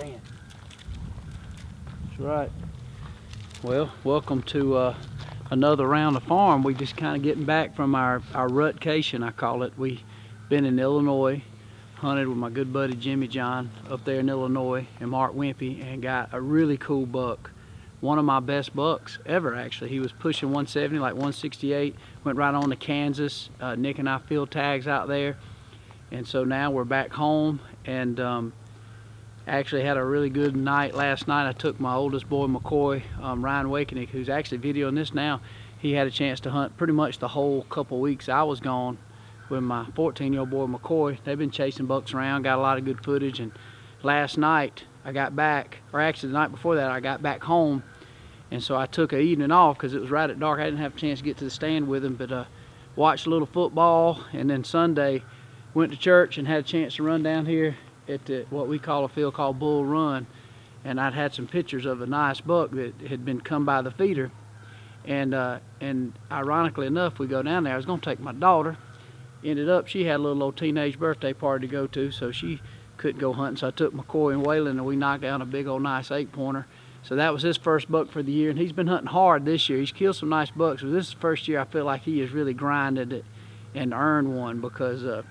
stand. That's right. Well, welcome to another round of farm. We just kind of getting back from our rutcation, I call it. We been in Illinois, hunted with my good buddy Jimmy John up there in Illinois and Mark Wimpy, and got a really cool buck. One of my best bucks ever, actually. He was pushing 170, like 168, went right on to Kansas. Nick and I field tags out there. And so now we're back home, and actually had a really good night last night. I took my oldest boy, Macoy, Ryan Wakening, who's actually videoing this now. He had a chance to hunt pretty much the whole couple weeks I was gone with my 14-year-old boy, Macoy. They've been chasing bucks around, got a lot of good footage. And last night I got back, or actually the night before that, I got back home. And so I took an evening off because it was right at dark. I didn't have a chance to get to the stand with him, but watched a little football. And then Sunday went to church and had a chance to run down here at what we call a field called Bull Run. And I'd had some pictures of a nice buck that had been come by the feeder. And ironically enough, we go down there. I was going to take my daughter. Ended up, she had a little old teenage birthday party to go to, so she couldn't go hunting. So I took Macoy and Waylon, and we knocked down a big old nice 8-pointer. So that was his first buck for the year, and he's been hunting hard this year. He's killed some nice bucks, but this is the first year I feel like he has really grinded it and earned one, because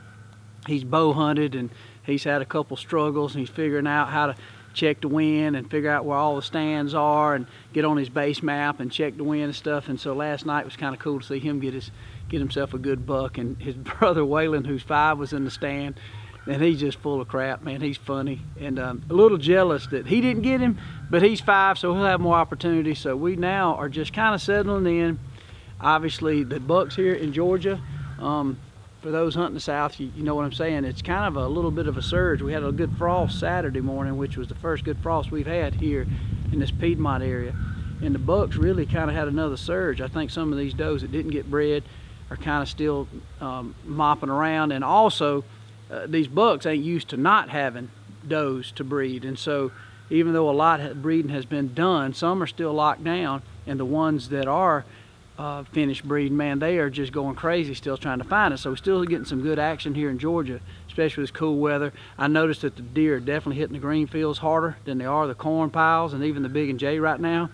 he's bow hunted and he's had a couple struggles, and he's figuring out how to check the wind and figure out where all the stands are and get on his base map and check the wind and stuff. And so last night was kind of cool to see him get himself a good buck. And his brother Waylon, who's 5, was in the stand, and he's just full of crap, man. He's funny, and a little jealous that he didn't get him, but he's 5, so he'll have more opportunity. So we now are just kind of settling in. Obviously the bucks here in Georgia, for those hunting the South, you know what I'm saying, it's kind of a little bit of a surge. We had a good frost Saturday morning, which was the first good frost we've had here in this Piedmont area. And the bucks really kind of had another surge. I think some of these does that didn't get bred are kind of still mopping around. And also, these bucks ain't used to not having does to breed. And so even though a lot of breeding has been done, some are still locked down. And the ones that are finished breeding, man, they are just going crazy still trying to find it. So we're still getting some good action here in Georgia, especially with this cool weather. I noticed that the deer are definitely hitting the green fields harder than they are the corn piles and even the big and J right now.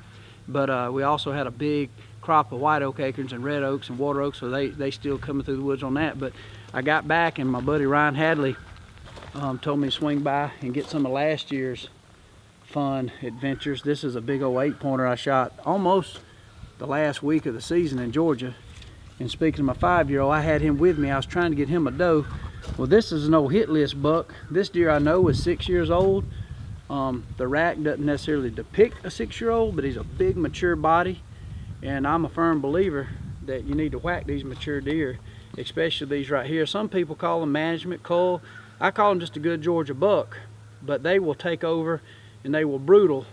But we also had a big crop of white oak acorns and red oaks and water oaks, so they still coming through the woods on that. But I got back, and my buddy Ryan Hadley told me to swing by and get some of last year's fun adventures. This is a big old 8-pointer I shot almost the last week of the season in Georgia. And speaking of my 5-year-old, I had him with me. I was trying to get him a doe. Well, this is an old hit list buck. This deer I know is 6 years old. The rack doesn't necessarily depict a 6-year-old, but he's a big mature body. And I'm a firm believer that you need to whack these mature deer, especially these right here. Some people call them management cull. I call them just a good Georgia buck, but they will take over and they will brutal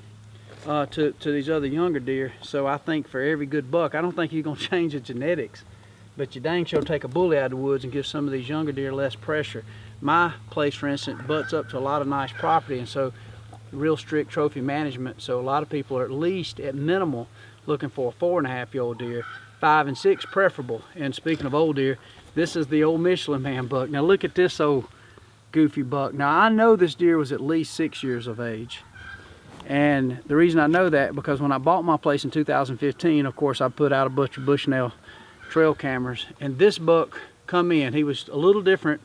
to these other younger deer. So I think for every good buck, I don't think you're going to change the genetics, but you dang sure take a bully out of the woods and give some of these younger deer less pressure. My place, for instance, butts up to a lot of nice property, and so real strict trophy management. So a lot of people are at least at minimal looking for a 4.5-year-old deer, 5 and 6 preferable. And speaking of old deer, this is the old Michelin man buck. Now look at this old goofy buck. Now I know this deer was at least 6 years of age. And the reason I know that, because when I bought my place in 2015, of course, I put out a bunch of Bushnell trail cameras, and this buck come in. He was a little different,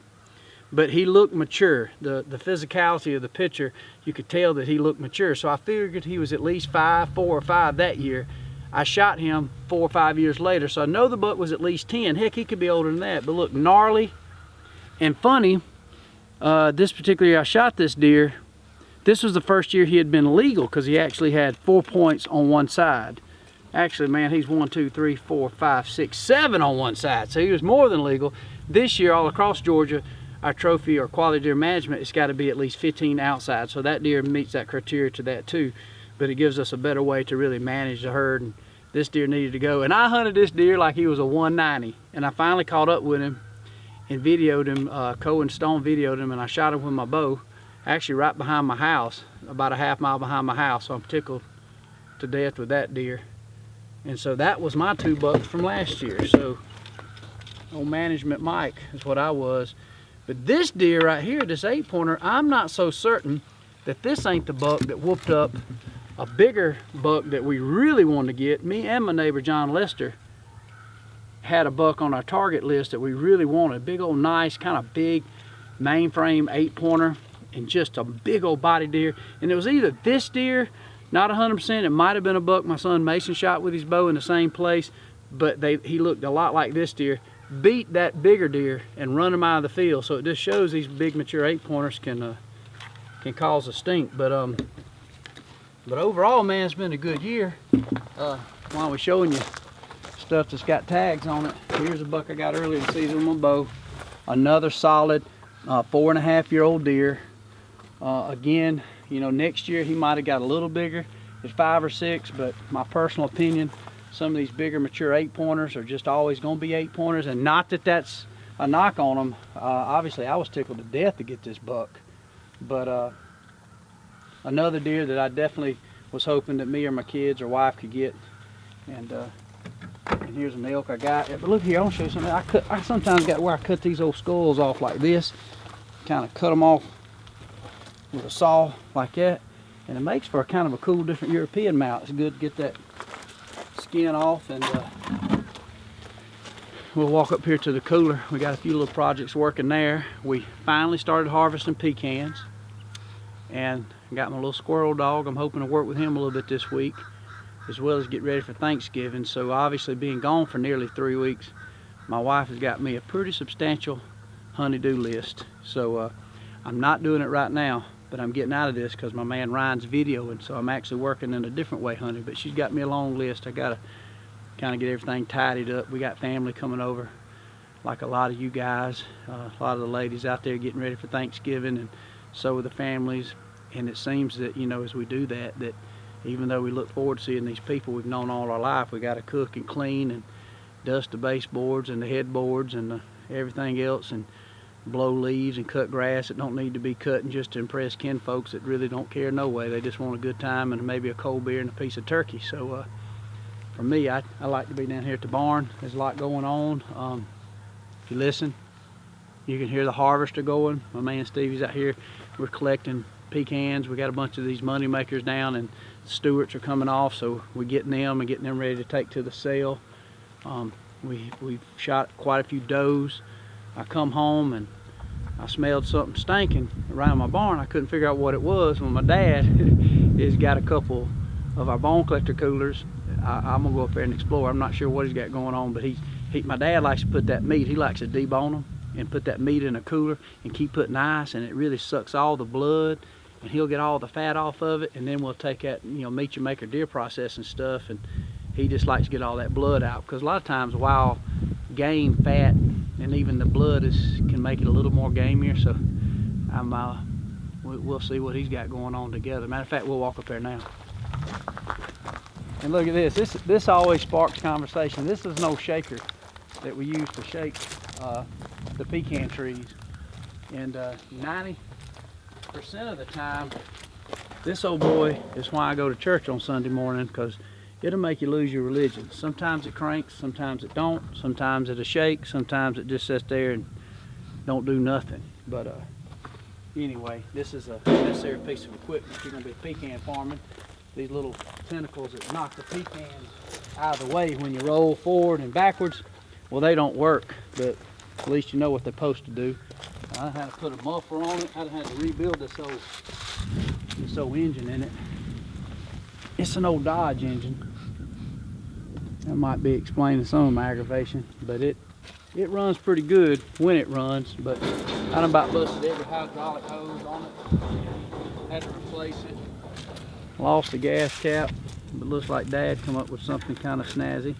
but he looked mature. The physicality of the picture, you could tell that he looked mature. So I figured he was at least 4 or 5 that year. I shot him 4 or 5 years later, so I know the buck was at least 10. Heck, he could be older than that, but look, gnarly and funny. This particular year I shot this deer, this was the first year he had been legal, because he actually had 4 points on one side. Actually, man, he's 1, 2, 3, 4, 5, 6, 7 on one side, so he was more than legal. This year, all across Georgia, our trophy or quality deer management, it's got to be at least 15 outside, so that deer meets that criteria to that too. But it gives us a better way to really manage the herd, and this deer needed to go. And I hunted this deer like he was a 190, and I finally caught up with him and videoed him. Cohen Stone videoed him, and I shot him with my bow, actually right behind my house, about a half mile behind my house. So I'm tickled to death with that deer. And so that was my 2 bucks from last year. So old management Mike is what I was. But this deer right here, this 8-pointer, I'm not so certain that this ain't the buck that whooped up a bigger buck that we really wanted to get. Me and my neighbor John Lester had a buck on our target list that we really wanted. Big old nice, kind of big mainframe 8-pointer, and just a big old body deer. And it was either this deer, not 100%, it might have been a buck my son Mason shot with his bow in the same place, but he looked a lot like this deer, beat that bigger deer and run him out of the field. So it just shows these big mature 8-pointers can cause a stink. But overall, man, it's been a good year. While we're showing you stuff that's got tags on it, here's a buck I got earlier in the season with my bow. Another solid 4.5-year-old deer. Again, you know, next year he might have got a little bigger at 5 or 6, but my personal opinion, some of these bigger mature 8-pointers are just always going to be 8-pointers, and not that that's a knock on them. Obviously, I was tickled to death to get this buck, but another deer that I definitely was hoping that me or my kids or wife could get. And here's an elk I got. But look here, I'll show you something. I sometimes got where I cut these old skulls off like this, kind of cut them off with a saw like that, and it makes for a kind of a cool different European mount. It's good to get that skin off. And we'll walk up here to the cooler. We got a few little projects working there. We finally started harvesting pecans, and got my little squirrel dog. I'm hoping to work with him a little bit this week, as well as get ready for Thanksgiving. So obviously, being gone for nearly 3 weeks, my wife has got me a pretty substantial honey-do list. So I'm not doing it right now, but I'm getting out of this because my man Ryan's videoing, so I'm actually working in a different way hunting. But she's got me a long list. I gotta kind of get everything tidied up. We got family coming over, like a lot of you guys, a lot of the ladies out there getting ready for Thanksgiving, and so are the families. And it seems that, you know, as we do that even though we look forward to seeing these people we've known all our life, we got to cook and clean and dust the baseboards and the headboards and everything else, and blow leaves and cut grass that don't need to be cut, and just to impress kin folks that really don't care no way. They just want a good time and maybe a cold beer and a piece of turkey. So for me, I like to be down here at the barn. There's a lot going on. If you listen, you can hear the harvester going. My man Stevie's out here. We're collecting pecans. We got a bunch of these money makers down, and Stewarts are coming off, so we're getting them and getting them ready to take to the sale. We've shot quite a few does. I come home and I smelled something stinking around my barn. I couldn't figure out what it was. When my dad has got a couple of our bone collector coolers, I'm gonna go up there and explore. I'm not sure what he's got going on, but my dad likes to put that meat. He likes to debone them and put that meat in a cooler and keep putting ice, and it really sucks all the blood, and he'll get all the fat off of it, and then we'll take that, you know, meat you maker deer processing stuff, and he just likes to get all that blood out, because a lot of times wild game fat and even the blood can make it a little more gamier. So we'll see what he's got going on together. Matter of fact, we'll walk up there now. And look at this. This always sparks conversation. This is an old shaker that we use to shake the pecan trees, and 90% of the time, this old boy is why I go to church on Sunday morning, because it'll make you lose your religion. Sometimes it cranks, sometimes it don't, sometimes it'll shake, sometimes it just sits there and don't do nothing. But anyway, this is a necessary piece of equipment if you're going to be pecan farming. These little tentacles that knock the pecans out of the way when you roll forward and backwards, well, they don't work, but at least you know what they're supposed to do. I had to put a muffler on it. I had to rebuild this old engine in it. It's an old Dodge engine. That might be explaining some of my aggravation, but it runs pretty good when it runs. But I done about busted every hydraulic hose on it. Had to replace it. Lost the gas cap, but looks like Dad come up with something kind of snazzy.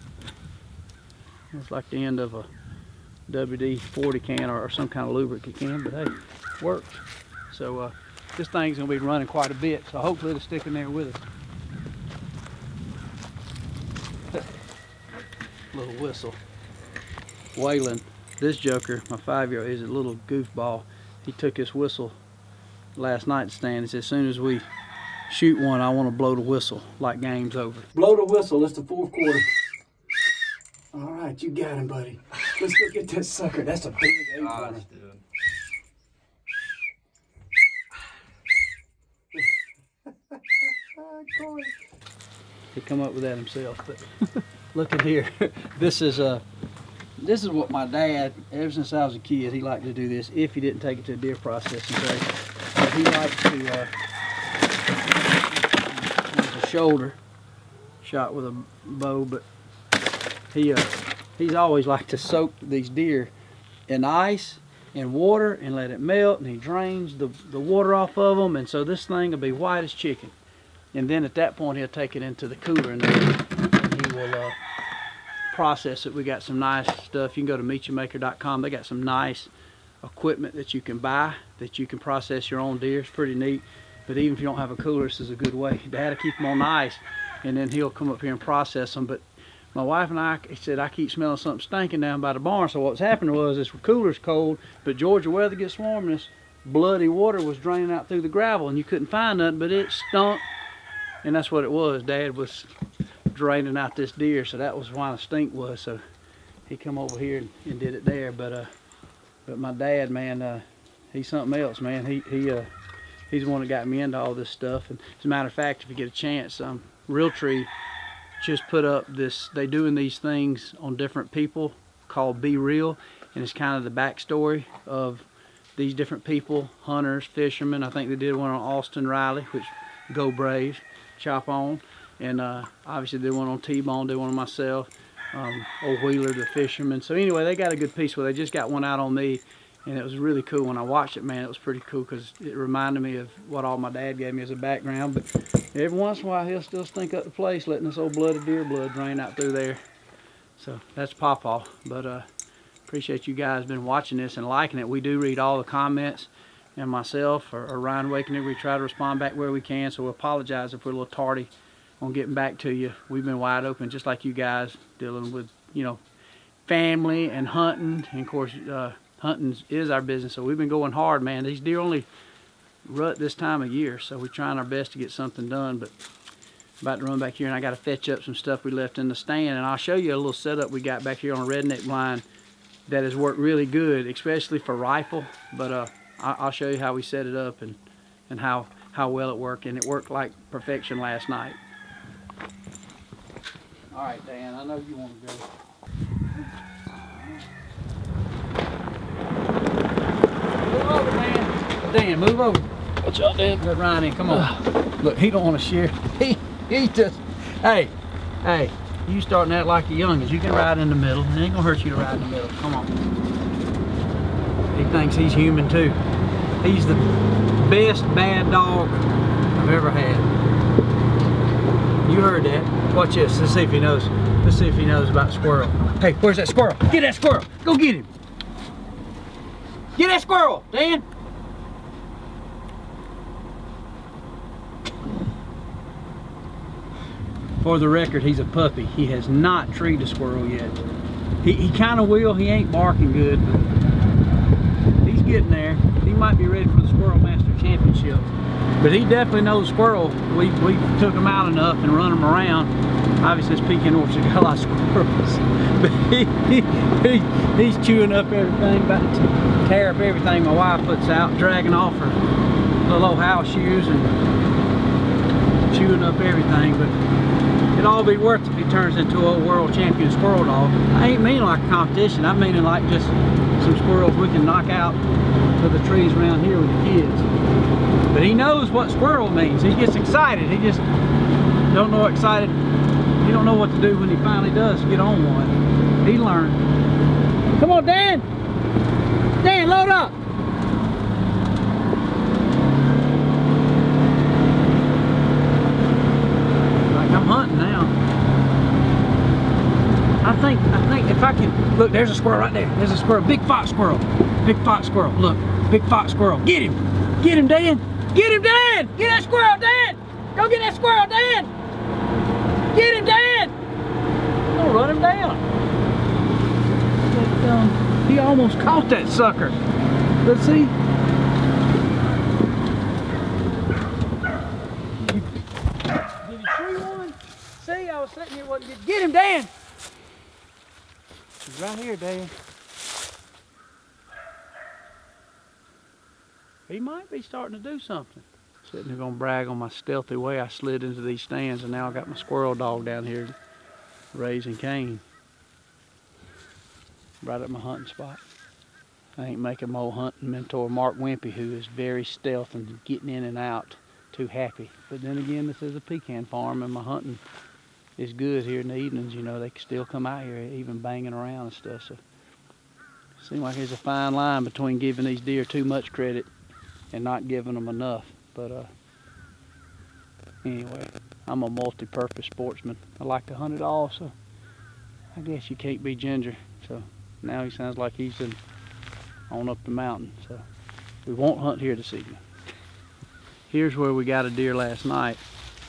Looks like the end of a WD-40 can or some kind of lubricant can, but hey, it works. So this thing's gonna be running quite a bit, so hopefully it'll stick in there with us. Little whistle. Waylon, this joker, my 5-year-old, is a little goofball. He took his whistle last night to stand. He said, as soon as we shoot one, I want to blow the whistle like game's over. Blow the whistle, it's the 4th quarter. All right, you got him, buddy. Let's go get that sucker. That's a big 8-pounder. He come up with that himself, but look at here. This is what my dad, ever since I was a kid, he liked to do this if he didn't take it to a deer processing place. But he liked to, there's a shoulder shot with a bow, but he's always liked to soak these deer in ice and water and let it melt, and he drains the water off of them, and so this thing will be white as chicken. And then at that point he'll take it into the cooler and he will process it. We got some nice stuff. You can go to meatyourmaker.com. They got some nice equipment that you can buy that you can process your own deer. It's pretty neat. But even if you don't have a cooler, this is a good way. Dad will keep them on ice, and then he'll come up here and process them. But my wife and I, he said, I keep smelling something stinking down by the barn. So what's happening was this cooler's cold, but Georgia weather gets warm, and this bloody water was draining out through the gravel, and you couldn't find nothing, but it stunk. And that's what it was. Dad was draining out this deer, so that was why the stink was. So he come over here and did it there. But my dad, man, he's something else, man. He's the one that got me into all this stuff. And as a matter of fact, if you get a chance, Realtree just put up this. They doing these things on different people called Be Real, and it's kind of the backstory of these different people, hunters, fishermen. I think they did one on Austin Riley, which go Braves. Chop on, and obviously did one on T-Bone, did one on myself, old Wheeler the fisherman. So anyway, they got a good piece. Well, they just got one out on me, and it was really cool. When I watched it, man, it was pretty cool because it reminded me of what all my dad gave me as a background. But every once in a while he'll still stink up the place, letting this old blooded deer blood drain out through there. So that's Paw Paw. But appreciate you guys been watching this and liking it. We do read all the comments, and myself or Ryan Wakener, we try to respond back where we can. So we apologize if we're a little tardy on getting back to you. We've been wide open, just like you guys, dealing with, you know, family and hunting. And of course, hunting is our business, so we've been going hard, man. These deer only rut this time of year, so we're trying our best to get something done. But about to run back here, and I got to fetch up some stuff we left in the stand, and I'll show you a little setup we got back here on a redneck blind that has worked really good, especially for rifle. But I'll show you how we set it up and how well it worked, and it worked like perfection last night. All right, Dan, I know you want to go. Move over, man. Dan, move over. What's up, Dan? Let Ryan in. Come on. Look, he don't want to share. He just, hey, you starting to act like a youngins. You can ride in the middle. It ain't gonna hurt you to ride in the middle. Come on. He thinks he's human too. He's the best bad dog I've ever had. You heard that. Watch this. Let's see if he knows. Let's see if he knows about the squirrel. Hey, where's that squirrel? Get that squirrel. Go get him. Get that squirrel, Dan. For the record, he's a puppy. He has not treed a squirrel yet. He kind of will. He ain't barking good, but he's getting there. He might be ready for the Squirrel Master Championship. But he definitely knows squirrel. We took him out enough and run him around. Obviously, this Pekin orchard got a lot of squirrels. But he's chewing up everything, about to tear up everything my wife puts out, dragging off her little old house shoes and chewing up everything. But it'll all be worth it if he turns into an old world champion squirrel dog. I ain't meaning like a competition. I'm meaning like just some squirrels we can knock out to the trees around here with the kids. But he knows what squirrel means. He gets excited. He just don't know excited. He don't know what to do when he finally does get on one. He learned. Come on, Dan. Dan, load up. I'm hunting now. I think if I can, look, there's a squirrel right there. There's a squirrel, big fox squirrel. Big fox squirrel, look, big fox squirrel. Get him, Dan. Get him, Dan. Get that squirrel, Dan. Go get that squirrel, Dan. Get him, Dan. Don't run him down. But, he almost caught that sucker. Let's see. I was sitting here, wasn't get him, Dan! He's right here, Dan. He might be starting to do something. Sitting there gonna brag on my stealthy way I slid into these stands, and now I got my squirrel dog down here raising cane. Right at my hunting spot. I ain't making my old hunting mentor Mark Wimpy, who is very stealth and getting in and out, too happy. But then again, this is a pecan farm, and my hunting is good here in the evenings. You know, they can still come out here, even banging around and stuff. So, seems like there's a fine line between giving these deer too much credit and not giving them enough. But anyway, I'm a multi-purpose sportsman. I like to hunt it all, so I guess you can't be Ginger. So now he sounds like he's on up the mountain. So we won't hunt here this evening. Here's where we got a deer last night,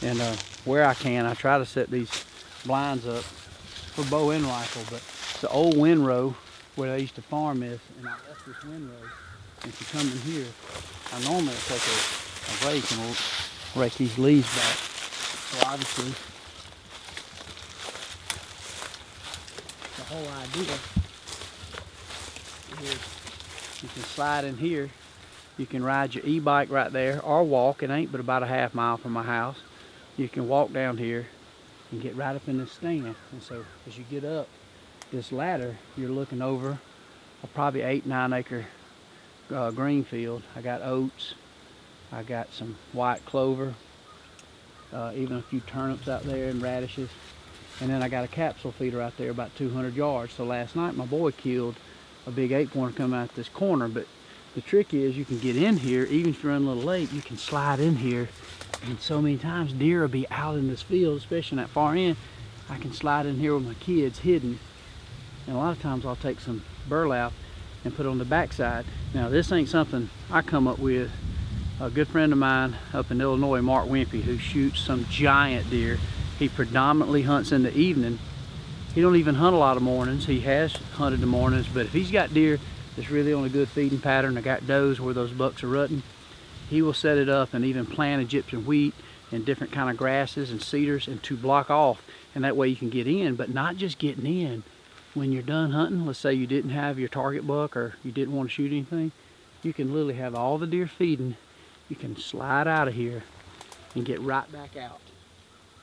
and where I can, I try to set these blinds up for bow and rifle, but it's the old windrow where they used to farm is, and I left this windrow. And if you come in here, I normally take a rake and rake these leaves back. So obviously, the whole idea is you can slide in here. You can ride your e-bike right there or walk. It ain't but about a half mile from my house. You can walk down here and get right up in this stand. And so as you get up this ladder, you're looking over a probably 8-9 acre green field. I got oats. I got some white clover, even a few turnips out there and radishes. And then I got a capsule feeder out there about 200 yards. So last night my boy killed a big 8-pointer coming out this corner. But the trick is you can get in here, even if you're running a little late, you can slide in here. And so many times deer will be out in this field, especially in that far end. I can slide in here with my kids hidden. And a lot of times I'll take some burlap and put it on the backside. Now this ain't something I come up with. A good friend of mine up in Illinois, Mark Wimpy, who shoots some giant deer. He predominantly hunts in the evening. He don't even hunt a lot of mornings. He has hunted the mornings, but if he's got deer that's really on a good feeding pattern, I got does where those bucks are rutting, he will set it up and even plant Egyptian wheat and different kind of grasses and cedars and to block off, and that way you can get in. But not just getting in. When you're done hunting, let's say you didn't have your target buck or you didn't want to shoot anything, you can literally have all the deer feeding. You can slide out of here and get right back out,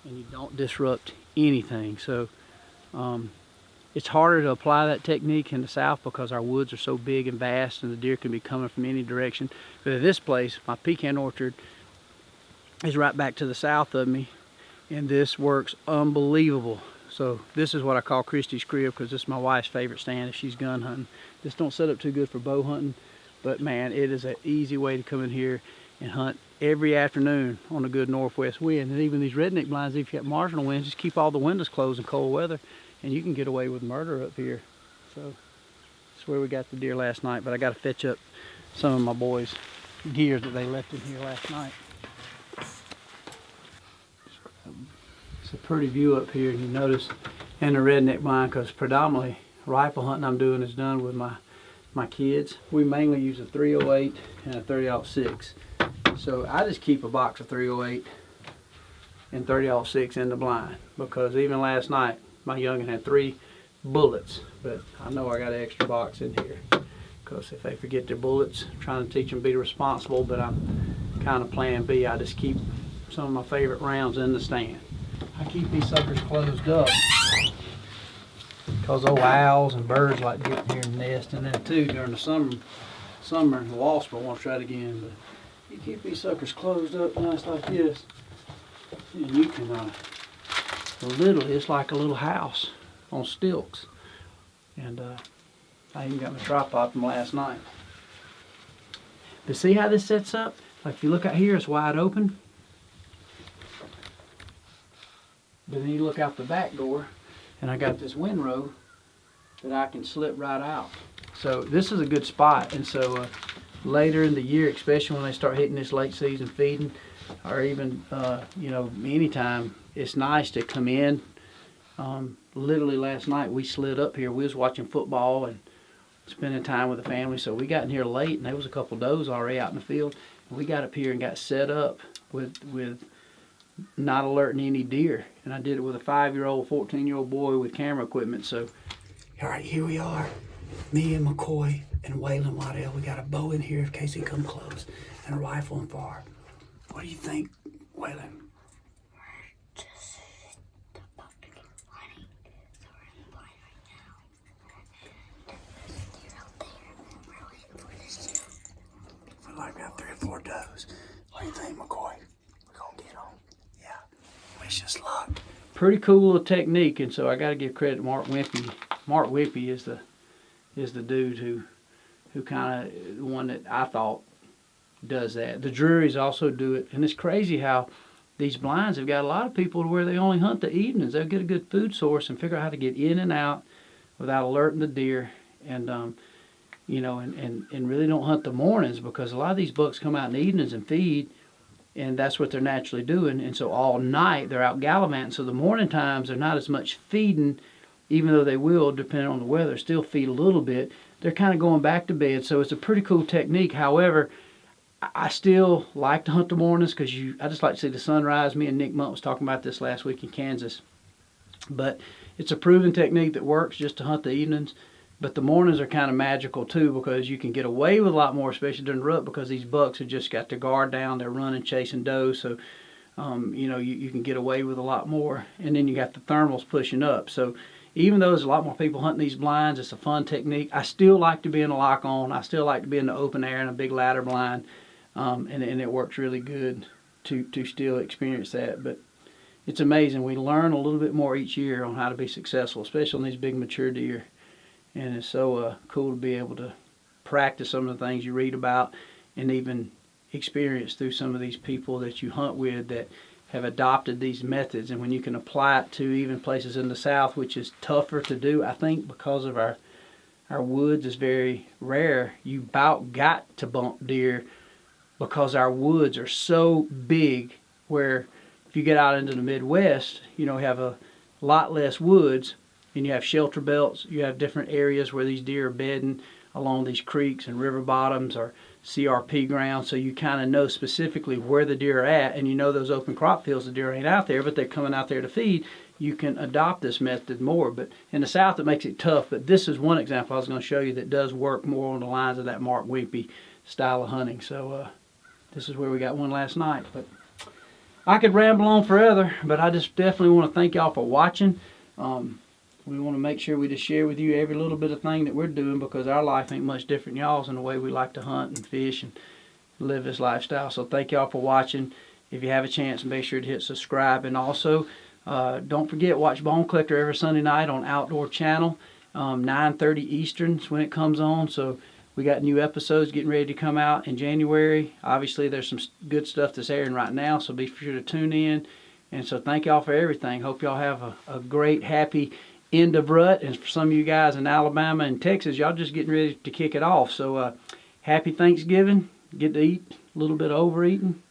and you don't disrupt anything. So it's harder to apply that technique in the south because our woods are so big and vast and the deer can be coming from any direction. But at this place, my pecan orchard is right back to the south of me, and this works unbelievable. So this is what I call Christy's crib, because this is my wife's favorite stand if she's gun hunting. This don't set up too good for bow hunting, but man, it is an easy way to come in here and hunt every afternoon on a good northwest wind. And even these redneck blinds, if you got marginal winds, just keep all the windows closed in cold weather and you can get away with murder up here. So that's where we got the deer last night, but I got to fetch up some of my boys' gear that they left in here last night. It's a pretty view up here, and you notice in the redneck blind, because predominantly rifle hunting I'm doing is done with my kids. We mainly use a 308 and a 30-06. So I just keep a box of 308 and 30-06 in the blind, because even last night my youngin had 3 bullets, but I know I got an extra box in here because if they forget their bullets, I'm trying to teach them to be responsible, but I'm kind of plan B. I just keep some of my favorite rounds in the stand. I keep these suckers closed up because old owls and birds like to get in here and nest, and then too during the summer the wasp will want to try it again. But you keep these suckers closed up nice like this, and you can literally, it's like a little house on stilts. And I even got my tripod from last night. But see how this sets up? Like if you look out here, it's wide open. But then you look out the back door, and I got this windrow that I can slip right out. So this is a good spot. And so later in the year, especially when they start hitting this late season feeding, or even you know, anytime, it's nice to come in. Literally last night we slid up here. We was watching football and spending time with the family, so we got in here late, and there was a couple does already out in the field. And we got up here and got set up with not alerting any deer, and I did it with a 5-year-old, 14-year-old boy with camera equipment. So all right, here we are, me and Macoy and Waylon Waddell. We got a bow in here in case he come close, and a rifle and far. What do you think, Waylon? Just the pumpkin running. So we're in the blind right now. And there's a deer out there. We're waiting for this deer. Feel like we have 3 or 4 does. What do you think, McCoy? We're gonna get on. Yeah. Wish us luck. Pretty cool little technique, and so I got to give credit to Mark Wimpy. Mark Wimpy is the dude who kind of the one that I thought does that. The Drurys also do it, and it's crazy how these blinds have got a lot of people to where they only hunt the evenings. They'll get a good food source and figure out how to get in and out without alerting the deer, and you know, and really don't hunt the mornings, because a lot of these bucks come out in the evenings and feed, and that's what they're naturally doing. And so all night they're out gallivanting. So the morning times they're not as much feeding, even though they will, depending on the weather, still feed a little bit. They're kind of going back to bed. So it's a pretty cool technique. However, I still like to hunt the mornings because I just like to see the sunrise. Me and Nick Munt was talking about this last week in Kansas. But it's a proven technique that works just to hunt the evenings. But the mornings are kind of magical too, because you can get away with a lot more, especially during the rut, because these bucks have just got their guard down. They're running, chasing does. So, you know, you can get away with a lot more. And then you got the thermals pushing up. So even though there's a lot more people hunting these blinds, it's a fun technique. I still like to be in a lock on. I still like to be in the open air in a big ladder blind. And it works really good to still experience that. But it's amazing. We learn a little bit more each year on how to be successful, especially on these big mature deer. And it's so cool to be able to practice some of the things you read about and even experience through some of these people that you hunt with that have adopted these methods. And when you can apply it to even places in the South, which is tougher to do, I think, because of our woods is very rare, you about got to bump deer because our woods are so big, where if you get out into the Midwest, you know, have a lot less woods, and you have shelter belts, you have different areas where these deer are bedding along these creeks and river bottoms or CRP ground, so you kind of know specifically where the deer are at, and you know those open crop fields, the deer ain't out there, but they're coming out there to feed. You can adopt this method more. But in the South it makes it tough. But this is one example I was going to show you that does work more on the lines of that Mark Wimpy style of hunting. So this is where we got one last night. But I could ramble on forever, but I just definitely want to thank y'all for watching. We want to make sure we just share with you every little bit of thing that we're doing, because our life ain't much different than y'all's in the way we like to hunt and fish and live this lifestyle. So thank y'all for watching. If you have a chance, make sure to hit subscribe. And also, don't forget, watch Bone Collector every Sunday night on Outdoor Channel, 9:30 Eastern is when it comes on. So we got new episodes getting ready to come out in January. Obviously, there's some good stuff that's airing right now, so be sure to tune in. And so thank y'all for everything. Hope y'all have a great, happy end of rut. And for some of you guys in Alabama and Texas, y'all just getting ready to kick it off. So happy Thanksgiving. Get to eat a little bit of overeating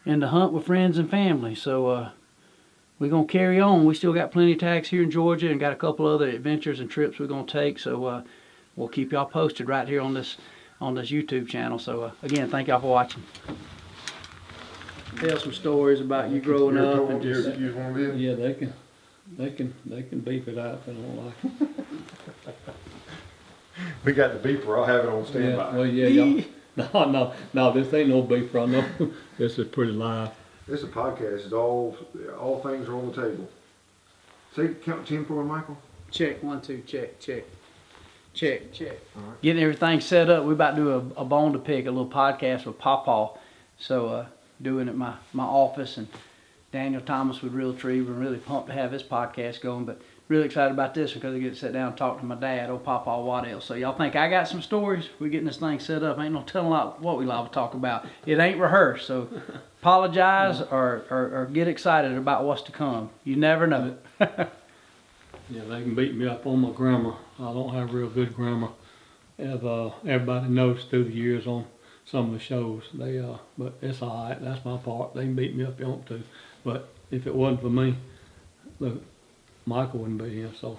and to hunt with friends and family. So we're going to carry on. We still got plenty of tags here in Georgia and got a couple other adventures and trips we're going to take. So we'll keep y'all posted right here on this YouTube channel. So again, thank y'all for watching. Tell some stories about you growing up and just yeah, they can beep it out if they don't like it. We got the beeper. I'll have it on standby. Yeah, well, yeah, y'all. No, this ain't no beeper. I know. This is pretty live. This is a podcast. It's all things are on the table. Say, count 10 for me, Michael. check, 1, 2, check. Check. All right. Getting everything set up. We're about to do a bone to pick, a little podcast with Paw Paw. So doing it at my office, and Daniel Thomas with Realtree. We're really pumped to have this podcast going, but really excited about this because I get to sit down and talk to my dad, old Paw Paw Waddell. So y'all think I got some stories? We're getting this thing set up. Ain't no telling what we love to talk about. It ain't rehearsed, so apologize or get excited about what's to come. You never know. Yeah, they can beat me up on my grammar. I don't have real good grammar. As everybody noticed through the years on some of the shows, but it's all right. That's my part. They can beat me up if they want to. But if it wasn't for me, look, Michael wouldn't be here. So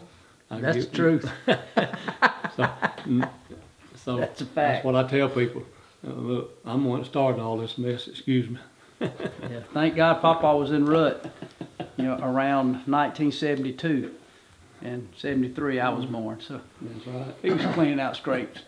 That's the truth. So That's a fact. That's what I tell people. Look, I'm the one that started all this mess. Excuse me. Yeah, thank God Paw Paw was in rut, around 1972. And 73 I was born, so That's right. he was cleaning out scrapes.